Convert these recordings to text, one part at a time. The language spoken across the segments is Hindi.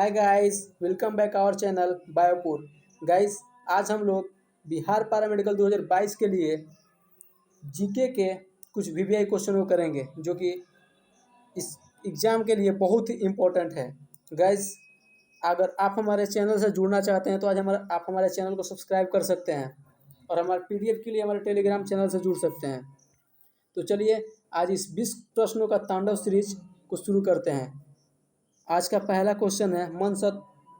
Hi guys, welcome back our channel बायोपुर। गाइस, आज हम लोग बिहार पैरामेडिकल 2022 के लिए जीके के कुछ वीवीआई क्वेश्चन को करेंगे, जो कि इस एग्ज़ाम के लिए बहुत ही इम्पोर्टेंट है। गाइस, अगर आप हमारे चैनल से जुड़ना चाहते हैं तो आज आप हमारे चैनल को सब्सक्राइब कर सकते हैं और हमारे पीडीएफ के लिए हमारे टेलीग्राम चैनल से जुड़ सकते हैं। तो चलिए आज इस 20 प्रश्नों का तांडव सीरीज को शुरू करते हैं। आज का पहला क्वेश्चन है,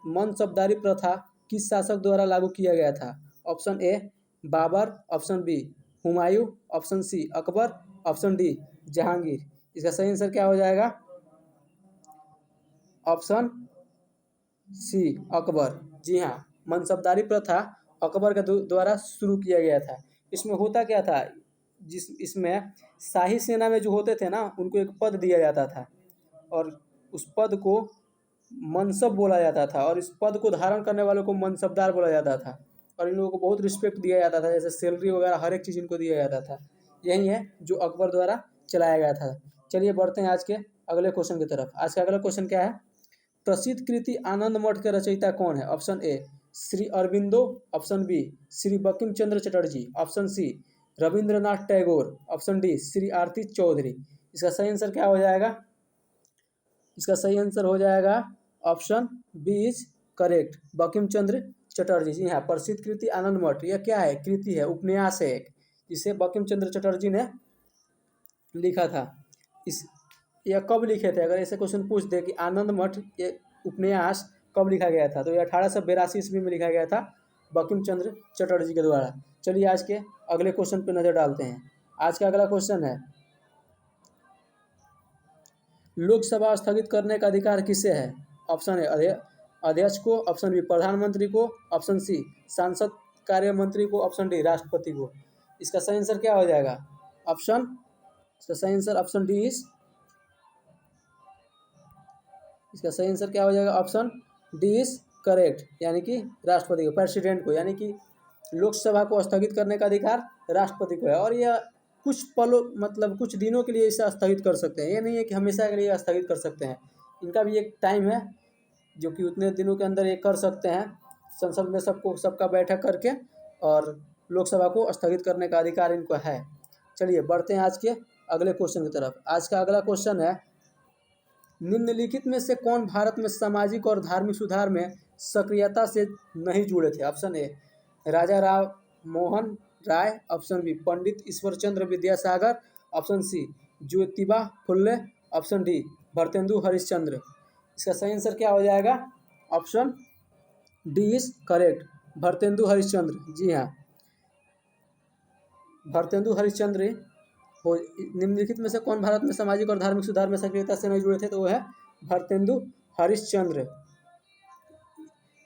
मनसबदारी प्रथा किस शासक द्वारा लागू किया गया था? Option A Babur, option B Humayun, option C Akbar, option D Jahangir. इसका सही आंसर क्या हो जाएगा? Option C Akbar. जी हाँ, मनसबदारी प्रथा अकबर के द्वारा शुरू किया गया था। इसमें होता क्या था, इसमें शाही सेना में जो होते थे ना, उनको एक पद दिया जाता था और उस पद को मनसब बोला जाता था और इस पद को धारण करने वालों को मनसबदार बोला जाता था और इन लोगों को बहुत रिस्पेक्ट दिया जाता था, जैसे सैलरी वगैरह हर एक चीज़ इनको दिया जाता था। यही है जो अकबर द्वारा चलाया गया था। चलिए बढ़ते हैं आज के अगले क्वेश्चन की तरफ। आज का अगला क्वेश्चन क्या है? प्रसिद्ध कृति आनंद मठ के रचयिता कौन है? Option A Shri Aurobindo, option B Shri Bankim Chandra Chatterjee, option C Rabindranath Tagore, option D Shri Aarti Chaudhary. इसका सही आंसर क्या हो जाएगा? इसका सही आंसर हो जाएगा option B is correct, Bankim Chandra Chatterjee. जी हाँ, प्रसिद्ध कृति आनंद मठ यह क्या है? कृति है, उपन्यास है एक, जिसे बंकिम चंद्र चटर्जी ने लिखा था। इस यह कब लिखे थे? अगर ऐसे क्वेश्चन पूछ दे कि आनंद मठ ये उपन्यास कब लिखा गया था, तो ये 1882 ईस्वी में लिखा गया था बंकिम चंद्र चटर्जी के द्वारा। चलिए आज के अगले क्वेश्चन पर नजर डालते हैं। आज का अगला क्वेश्चन है, लोकसभा स्थगित करने का अधिकार किसे है? ऑप्शन ए अध्यक्ष को, ऑप्शन बी प्रधानमंत्री को, ऑप्शन सी सांसद कार्य मंत्री को, ऑप्शन डी राष्ट्रपति को। इसका सही आंसर क्या हो जाएगा? इसका सही आंसर ऑप्शन डी इज इसका सही आंसर क्या हो जाएगा? ऑप्शन डी इज करेक्ट, यानी कि राष्ट्रपति को, प्रेसिडेंट को, यानी कि लोकसभा को स्थगित करने का अधिकार राष्ट्रपति को है। और यह कुछ पलों मतलब कुछ दिनों के लिए इसे स्थगित कर सकते हैं, ये नहीं है कि हमेशा के लिए स्थगित कर सकते हैं। इनका भी एक टाइम है जो कि उतने दिनों के अंदर ये कर सकते हैं। संसद में सबका बैठक करके और लोकसभा को स्थगित करने का अधिकार इनको है। चलिए बढ़ते हैं आज के अगले क्वेश्चन की तरफ। आज का अगला क्वेश्चन है, निम्नलिखित में से कौन भारत में सामाजिक और धार्मिक सुधार में सक्रियता से नहीं जुड़े थे? Option A Raja Ram Mohan Roy, option B Pandit Ishwarchandra Vidyasagar, option C Jyotiba Phule, option D Bharatendu Harishchandra. इसका सही आंसर क्या हो जाएगा? Option D is correct, Bharatendu Harishchandra. जी हाँ, भारतेंदु हरिश्चंद्र हो। निम्नलिखित में से कौन भारत में सामाजिक और धार्मिक सुधार में सक्रियता से नहीं जुड़े थे? तो वो है भारतेंदु हरिश्चंद्र।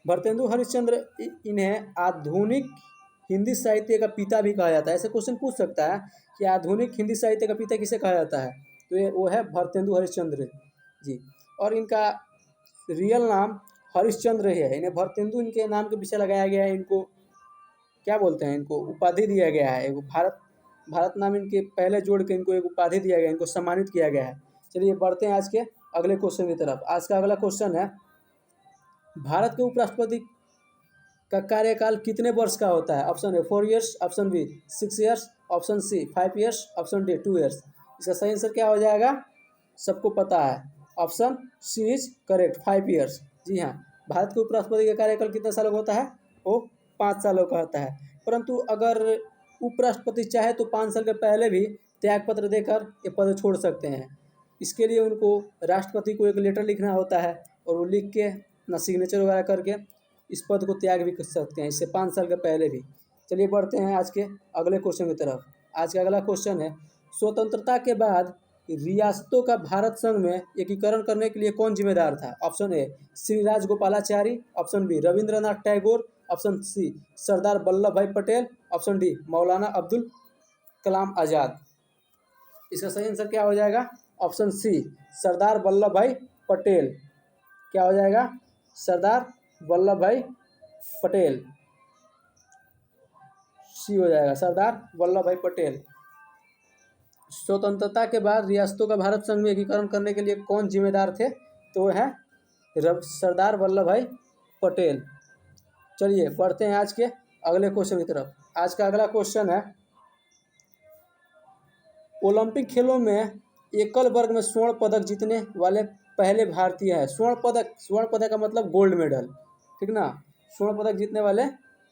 भारतेंदु हरिश्चंद्र इन्हें आधुनिक हिंदी साहित्य का पिता भी कहा जाता है। ऐसे क्वेश्चन पूछ सकता है कि आधुनिक हिंदी साहित्य का पिता किसे कहा जाता है? तो ये वो है भारतेंदु हरिश्चंद्र जी। और इनका रियल नाम हरिश्चंद्र है। इन्हें भारतेंदु इनके नाम के पीछे लगाया गया है। इनको क्या बोलते हैं, इनको उपाधि दिया गया है। भारत नाम इनके पहले जोड़ के इनको एक उपाधि दिया गया है, इनको सम्मानित किया गया है। चलिए बढ़ते हैं आज के अगले क्वेश्चन की तरफ। आज का अगला क्वेश्चन है, भारत के उपराष्ट्रपति का कार्यकाल कितने वर्ष का होता है? Option A 4 years, option B 6 years, option C 5 years, option D 2 years. इसका सही आंसर क्या हो जाएगा? सबको पता है, option C is correct, 5 years. जी हाँ, भारत के उपराष्ट्रपति का कार्यकाल कितने सालों का होता है? वो 5 सालों का होता है। परंतु अगर उपराष्ट्रपति चाहे तो 5 साल के पहले भी त्यागपत्र देकर ये पद छोड़ सकते हैं। इसके लिए उनको राष्ट्रपति को एक लेटर लिखना होता है और वो लिख के अपना सिग्नेचर वगैरह करके इस पद को त्याग भी कर सकते हैं, इससे 5 साल के पहले भी। चलिए बढ़ते हैं आज के अगले क्वेश्चन की तरफ। आज का अगला क्वेश्चन है, स्वतंत्रता के बाद रियासतों का भारत संघ में एकीकरण करने के लिए कौन जिम्मेदार था? Option A Shri Rajagopalachari, option B Rabindranath Tagore, option C Sardar Vallabh Bhai Patel, option D मौलाना अब्दुल कलाम आज़ाद। इसका सही आंसर क्या हो जाएगा? Option C Sardar Vallabh Bhai Patel. क्या हो जाएगा? सरदार वल्लभ भाई पटेल। सी हो जाएगा, सरदार वल्लभ भाई पटेल। स्वतंत्रता के बाद रियासतों का भारत संघ में एकीकरण करने के लिए कौन जिम्मेदार थे? तो है सरदार वल्लभ भाई पटेल। चलिए बढ़ते हैं आज के अगले क्वेश्चन की तरफ। आज का अगला क्वेश्चन है, ओलंपिक खेलों में एकल वर्ग में स्वर्ण पदक जीतने वाले पहले भारतीय है। स्वर्ण पदक का मतलब गोल्ड मेडल, ठीक ना। स्वर्ण पदक जीतने वाले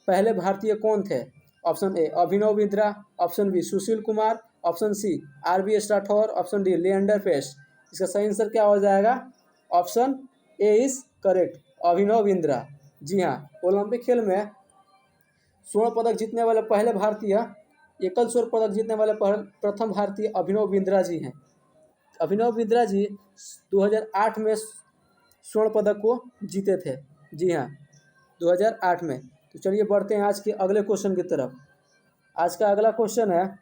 पहले भारतीय कौन थे? Option A Abhinav Bindra, option B Sushil Kumar, option C RBS Rathore, option D Leander Paes. इसका सही आंसर क्या हो जाएगा? Option A is correct, Abhinav Bindra. जी हाँ, ओलंपिक खेल में स्वर्ण पदक जीतने वाले पहले भारतीय, एकल स्वर्ण पदक जीतने वाले प्रथम भारतीय अभिनव बिंद्रा जी हैं। अभिनव बिंद्रा जी 2008 में स्वर्ण पदक को जीते थे। जी हाँ, 2008 में। तो चलिए बढ़ते हैं आज के अगले क्वेश्चन की तरफ। आज का अगला क्वेश्चन है,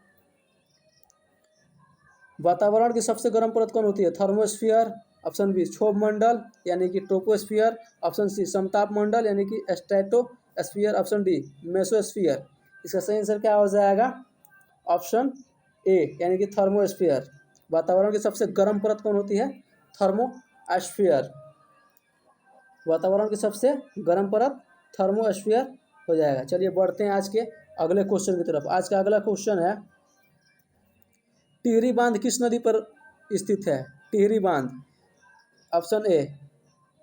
वातावरण की सबसे गर्म परत कौन होती है? थर्मोस्फीयर, ऑप्शन बी क्षोभ मंडल यानी कि ट्रोपोस्फीयर, ऑप्शन सी समताप मंडल यानी कि स्ट्रेटोस्फीयर, ऑप्शन डी मेसोस्फीयर। इसका सही आंसर क्या हो जाएगा? ऑप्शन ए यानी कि थर्मोस्फीयर। वातावरण की सबसे गर्म परत कौन होती है? थर्मोस्फीयर। वातावरण की सबसे गर्म परत थर्मोस्फीयर हो जाएगा। चलिए बढ़ते हैं आज के अगले क्वेश्चन की तरफ। आज का अगला क्वेश्चन है, टिहरी बांध किस नदी पर स्थित है? टिहरी बांध, option A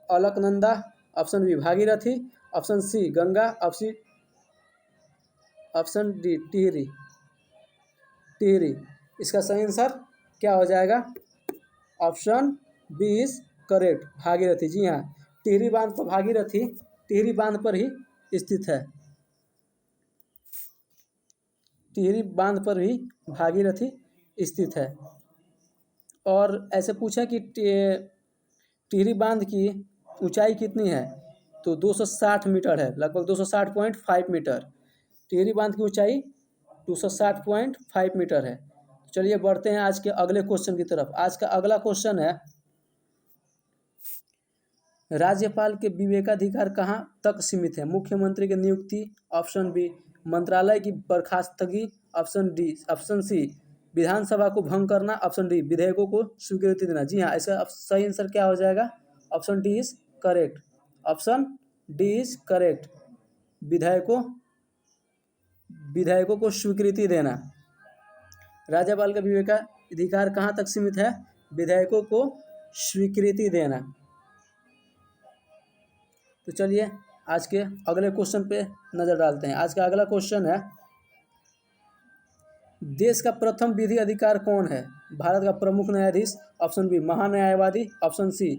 Alaknanda, option B Bhagirathi, option C Ganga, option D Tehri. Tehri. इसका सही आंसर क्या हो जाएगा? Option B is correct, Bhagirathi. जी हाँ, टिहरी बांध पर भागीरथी टिहरी बांध पर ही स्थित है। टिहरी बांध पर ही भागीरथी स्थित है। और ऐसे पूछा कि टिहरी बांध की ऊंचाई कितनी है? तो 260 मीटर है, लगभग 260.5 मीटर। टिहरी बांध की ऊंचाई 260.5 मीटर है। चलिए बढ़ते हैं आज के अगले क्वेश्चन की तरफ। आज का अगला क्वेश्चन है, राज्यपाल के विवेकाधिकार कहाँ तक सीमित है? मुख्यमंत्री की नियुक्ति, ऑप्शन बी मंत्रालय की बर्खास्तगी, ऑप्शन सी विधानसभा को भंग करना, ऑप्शन डी विधेयकों को स्वीकृति देना। जी हाँ, इसका सही आंसर क्या हो जाएगा? Option D is correct. Option D is correct, विधेयकों को स्वीकृति देना। राज्यपाल का विवेकाधिकार कहाँ तक सीमित है? विधेयकों को स्वीकृति देना। तो चलिए आज के अगले क्वेश्चन पे नजर डालते हैं। आज का अगला क्वेश्चन है, देश का प्रथम विधि अधिकार कौन है? भारत का प्रमुख न्यायाधीश, ऑप्शन बी महान्यायवादी, ऑप्शन सी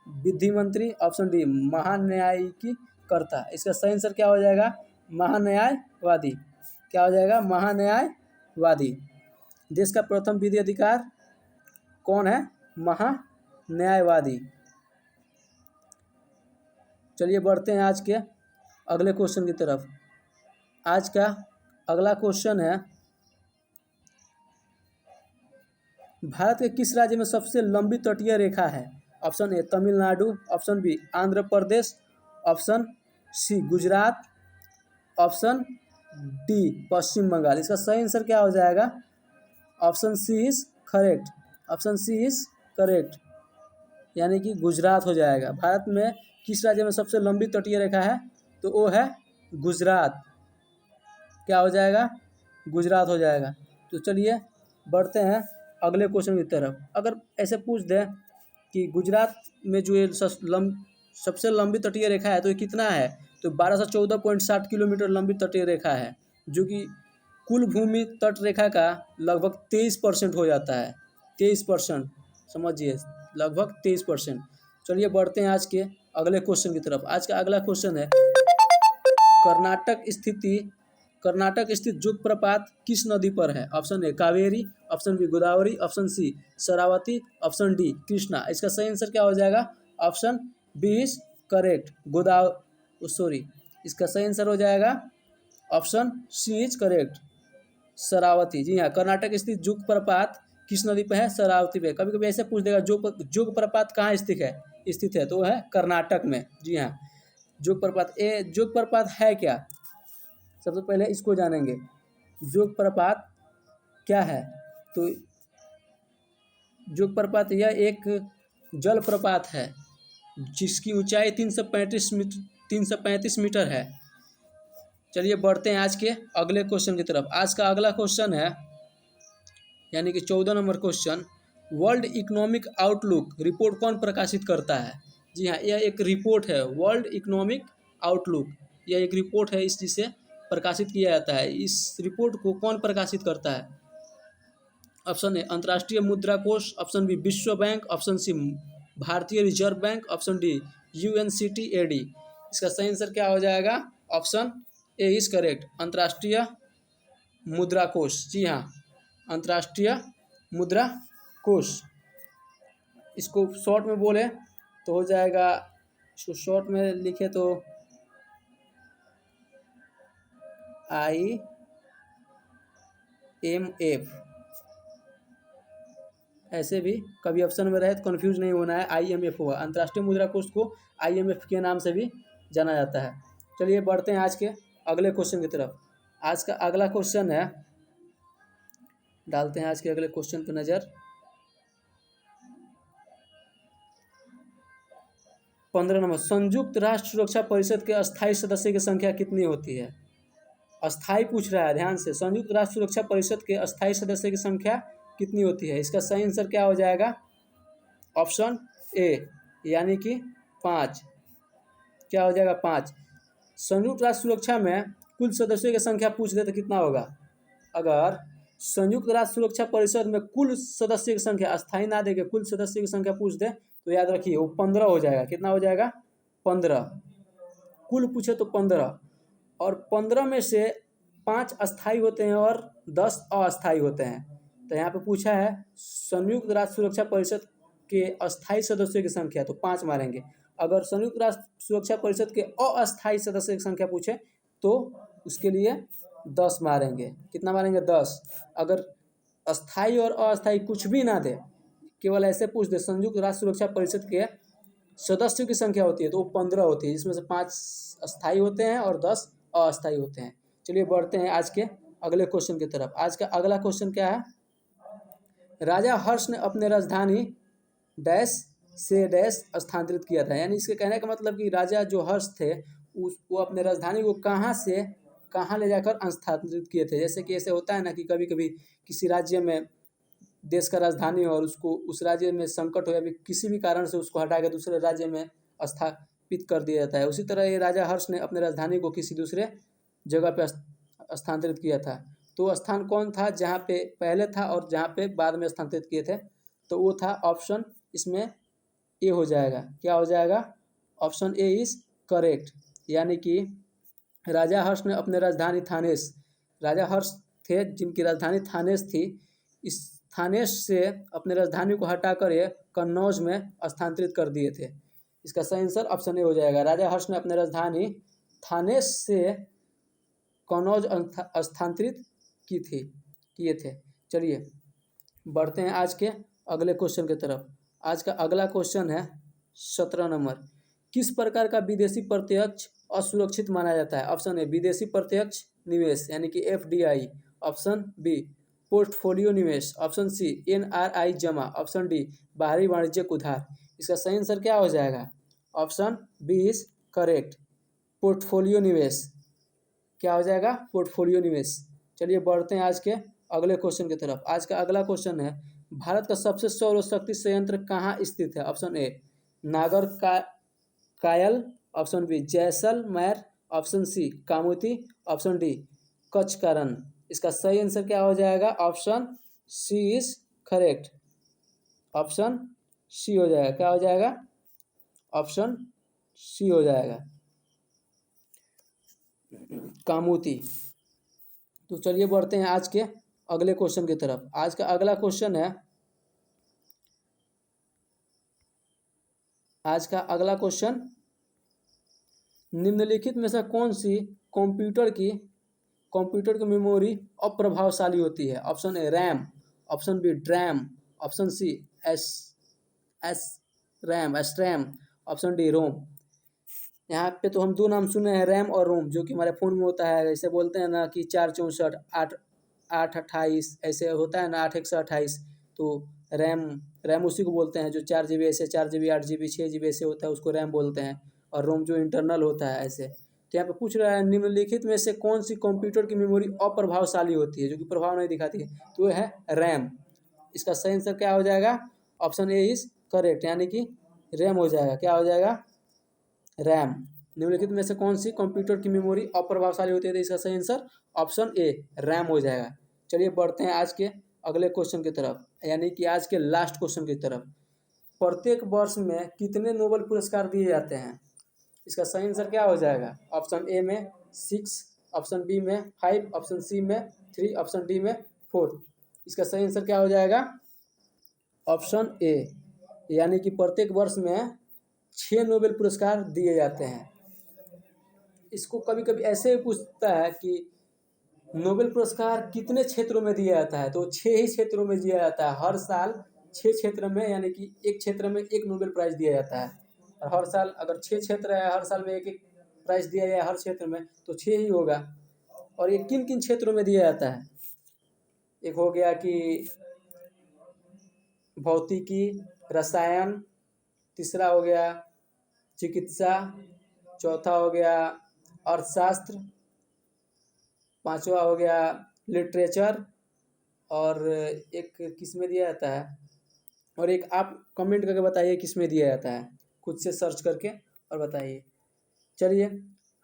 विधि मंत्री, ऑप्शन डी महान्यायिकी कर्ता। इसका सही आंसर क्या हो जाएगा? महान्यायवादी। क्या हो जाएगा? महान्यायवादी। देश का प्रथम विधि अधिकार कौन है? महान्यायवादी। चलिए बढ़ते हैं आज के अगले क्वेश्चन की तरफ। आज का अगला क्वेश्चन है, भारत के किस राज्य में सबसे लंबी तटीय रेखा है? Option A Tamil Nadu, option B Andhra Pradesh, option C Gujarat, option D Paschim Bangal. इसका सही आंसर क्या हो जाएगा? Option C is correct. Option C is correct, यानी कि गुजरात हो जाएगा। भारत में किस राज्य में सबसे लंबी तटीय रेखा है? तो वो है गुजरात। क्या हो जाएगा? गुजरात हो जाएगा। तो चलिए बढ़ते हैं अगले क्वेश्चन की तरफ। अगर ऐसे पूछ दे कि गुजरात में जो ये सबसे लंबी तटीय रेखा है तो ये कितना है? तो 1214.60 किलोमीटर लंबी तटीय रेखा है, जो कि कुल भूमि तट रेखा का लगभग 23% हो जाता है। 23%, समझिए, लगभग 23%। चलिए बढ़ते हैं आज के अगले क्वेश्चन की तरफ। आज का अगला क्वेश्चन है, कर्नाटक स्थित जोग प्रपात किस नदी पर है? Option A Kaveri, option B Godavari, option C Sharavati, option D Krishna. इसका सही आंसर क्या हो जाएगा? ऑप्शन बी इज करेक्ट, इसका सही आंसर हो जाएगा option C is correct, Sharavati. जी हाँ, कर्नाटक स्थित जोग प्रपात किस नदी पर है? शरावती पे। कभी कभी ऐसे पूछ देगा जोग प्रपात कहाँ स्थित है, तो वो है कर्नाटक में। जी हाँ, जोग प्रपात है क्या? सबसे पहले इसको जानेंगे, जोग प्रपात क्या है। तो जोग प्रपात यह एक जल प्रपात है। जिसकी ऊंचाई 335 मीटर है। चलिए बढ़ते हैं आज के अगले क्वेश्चन की तरफ। आज का अगला क्वेश्चन है यानी कि 14 number question, world economic outlook report कौन प्रकाशित करता है? जी हाँ, यह एक रिपोर्ट है, वर्ल्ड इकोनॉमिक आउटलुक। यह एक रिपोर्ट है, इस जिसे प्रकाशित किया जाता है। इस रिपोर्ट को कौन प्रकाशित करता है? ऑप्शन ए अंतर्राष्ट्रीय मुद्रा कोष, ऑप्शन बी विश्व बैंक, ऑप्शन सी भारतीय reserve bank, option D UNCTAD। इसका सही आंसर क्या हो जाएगा? ऑप्शन ए इज करेक्ट, अंतर्राष्ट्रीय मुद्रा कोष। जी हाँ, अंतर्राष्ट्रीय मुद्रा कोष। इसको शॉर्ट में बोले तो हो जाएगा, इसको शॉर्ट में लिखे तो IMF। ऐसे भी कभी ऑप्शन में रहे तो कंफ्यूज नहीं होना है, IMF हुआ। अंतर्राष्ट्रीय मुद्रा कोष को IMF के नाम से भी जाना जाता है। चलिए बढ़ते हैं आज के अगले क्वेश्चन की तरफ। आज का अगला क्वेश्चन है, डालते हैं आज के अगले क्वेश्चन पर नज़र। 15 नंबर, संयुक्त राष्ट्र सुरक्षा परिषद के अस्थायी सदस्य की संख्या कितनी होती है? अस्थायी पूछ रहा है, ध्यान से। संयुक्त राष्ट्र सुरक्षा परिषद के अस्थायी सदस्य की संख्या कितनी होती है? इसका सही आंसर क्या हो जाएगा? ऑप्शन ए यानी कि 5। क्या हो जाएगा? 5। संयुक्त राष्ट्र सुरक्षा में कुल सदस्यों की संख्या पूछ दे तो कितना होगा? अगर संयुक्त राष्ट्र सुरक्षा परिषद में कुल सदस्य की संख्या, अस्थायी ना देके कुल सदस्य की संख्या पूछ दे तो याद रखिए वो 15 हो जाएगा। कितना हो जाएगा? 15। कुल पूछे तो 15, और 15 में से 5 अस्थायी होते हैं और 10 अस्थायी होते हैं। तो यहाँ पे पूछा है संयुक्त राष्ट्र सुरक्षा परिषद के अस्थायी सदस्यों की संख्या, तो 5 मारेंगे। अगर संयुक्त राष्ट्र सुरक्षा परिषद के अस्थायी सदस्य की संख्या पूछे तो उसके लिए 10 मारेंगे। कितना मारेंगे? 10। अगर अस्थायी और अस्थायी कुछ भी ना दे, केवल ऐसे पूछ दे संयुक्त राष्ट्र सुरक्षा परिषद के सदस्यों की संख्या होती है तो वो 15 होती है, जिसमें से 5 अस्थायी होते हैं और 10 अस्थायी होते हैं। चलिए बढ़ते हैं आज के अगले क्वेश्चन की तरफ। आज का अगला क्वेश्चन क्या है? राजा हर्ष ने अपने राजधानी डैश से डैश स्थानांतरित किया था। यानी इसके कहने का मतलब कि राजा जो हर्ष थे वो अपने राजधानी को कहाँ से कहाँ ले जाकर स्थानांतरित किए थे। जैसे कि ऐसे होता है ना कि कभी कभी किसी राज्य में देश का राजधानी हो और उसको उस राज्य में संकट हो या किसी भी कारण से उसको हटा के दूसरे राज्य में स्थापित कर दिया जाता है। उसी तरह ये राजा हर्ष ने अपने राजधानी को किसी दूसरे जगह पे स्थानांतरित किया था। तो वो स्थान कौन था जहाँ पे पहले था और जहाँ पे बाद में स्थानांतरित किए थे? तो वो था ऑप्शन इसमें ए हो जाएगा। क्या हो जाएगा? ऑप्शन ए इज करेक्ट, यानी कि राजा हर्ष ने अपने राजधानी थानेश, राजा हर्ष थे जिनकी राजधानी थानेश थी, इस थानेश से अपने राजधानी को हटाकर ये कन्नौज में स्थानांतरित कर दिए थे। इसका सही आंसर ऑप्शन ए हो जाएगा। राजा हर्ष ने अपने राजधानी थानेश से कन्नौज स्थानांतरित किए थे। चलिए बढ़ते हैं आज के अगले क्वेश्चन की तरफ। आज का अगला क्वेश्चन है 17 नंबर, किस प्रकार का विदेशी प्रत्यक्ष असुरक्षित माना जाता है? ऑप्शन ए विदेशी प्रत्यक्ष निवेश यानी कि FDI, ऑप्शन बी पोर्टफोलियो निवेश, ऑप्शन सी NRI जमा, ऑप्शन डी बाहरी वाणिज्यिक उधार। इसका सही आंसर क्या हो जाएगा? Option B is correct, portfolio निवेश। क्या हो जाएगा? पोर्टफोलियो निवेश। चलिए बढ़ते हैं आज के अगले क्वेश्चन की तरफ। आज का अगला क्वेश्चन है, भारत का सबसे सौर शक्ति संयंत्र कहाँ स्थित है? Option A Nagar Kayal, option B Jaisalmer, option C Kamoti, option D Kutch का रण। इसका सही आंसर क्या हो जाएगा? Option C is correct, option C हो जाएगा। क्या हो जाएगा? ऑप्शन सी हो जाएगा, कामोती। तो चलिए बढ़ते हैं आज के अगले क्वेश्चन की तरफ। आज का अगला क्वेश्चन है, आज का अगला क्वेश्चन, निम्नलिखित में से कौन सी कंप्यूटर की मेमोरी अप्रभावशाली होती है? Option A RAM, option B DRAM, option C S S RAM, option D ROM. यहाँ पे तो हम 2 नाम सुने हैं, रैम और रोम, जो कि हमारे फ़ोन में होता है। ऐसे बोलते हैं ना कि 4 64 8 8 28 ऐसे होता है ना, 8 128। तो रैम रैम उसी को बोलते हैं जो 4 GB ऐसे 4 GB 8 GB 6 GB ऐसे होता है, उसको रैम बोलते हैं। और रोम जो इंटरनल होता है ऐसे। तो यहाँ पे पूछ रहा है निम्नलिखित में से कौन सी कंप्यूटर की मेमोरी अप्रभावशाली होती है, जो कि प्रभाव नहीं दिखाती है, तो यह है रैम। इसका सही आंसर क्या हो जाएगा? ऑप्शन ए इज करेक्ट, यानी कि रैम हो जाएगा। क्या हो जाएगा? रैम। निम्नलिखित में से कौन सी कंप्यूटर की मेमोरी अप्रभावशाली होती है, तो इसका सही आंसर ऑप्शन ए रैम हो जाएगा। चलिए बढ़ते हैं आज के अगले क्वेश्चन की तरफ, यानी कि आज के लास्ट क्वेश्चन की तरफ। प्रत्येक वर्ष में कितने नोबेल पुरस्कार दिए जाते हैं? इसका सही आंसर क्या हो जाएगा? ऑप्शन ए में 6, ऑप्शन बी में 5, ऑप्शन सी में 3, ऑप्शन डी में 4। इसका सही आंसर क्या हो जाएगा? ऑप्शन ए, यानी कि प्रत्येक वर्ष में 6 नोबेल पुरस्कार दिए जाते हैं। इसको कभी कभी ऐसे भी पूछता है कि नोबेल पुरस्कार कितने क्षेत्रों में दिया जाता है, तो 6 ही क्षेत्रों में दिया जाता है। हर साल 6 क्षेत्र में, यानी कि एक क्षेत्र में एक नोबेल प्राइज़ दिया जाता है। और हर साल अगर 6 क्षेत्र है, हर साल में एक एक प्राइज़ दिया जाए हर क्षेत्र में, तो 6 ही होगा। और ये किन किन क्षेत्रों में दिया जाता है? एक हो गया कि भौतिकी, रसायन, तीसरा हो गया चिकित्सा, चौथा हो गया अर्थशास्त्र, पांचवा हो गया लिटरेचर, और एक किस में दिया जाता है, और एक आप कमेंट करके बताइए किस में दिया जाता है, खुद से सर्च करके और बताइए। चलिए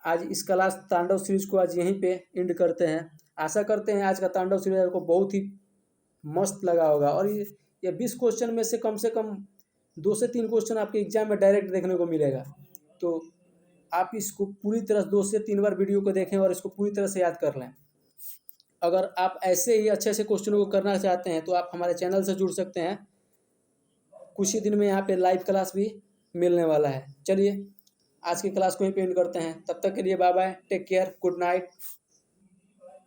आज इस क्लास तांडव सीरीज को आज यहीं पे एंड करते हैं। आशा करते हैं आज का तांडव सीरीज आपको बहुत ही मस्त लगा होगा। और ये 20 क्वेश्चन में से कम 2 से 3 क्वेश्चन आपके एग्जाम में डायरेक्ट देखने को मिलेगा। तो आप इसको पूरी तरह 2 से 3 बार वीडियो को देखें और इसको पूरी तरह से याद कर लें। अगर आप ऐसे ही अच्छे से क्वेश्चनों को करना चाहते हैं तो आप हमारे चैनल से जुड़ सकते हैं। कुछ ही दिन में यहाँ पे लाइव क्लास भी मिलने वाला है। चलिए आज की क्लास को ही एंड करते हैं। तब तक के लिए bye bye, take care, good night.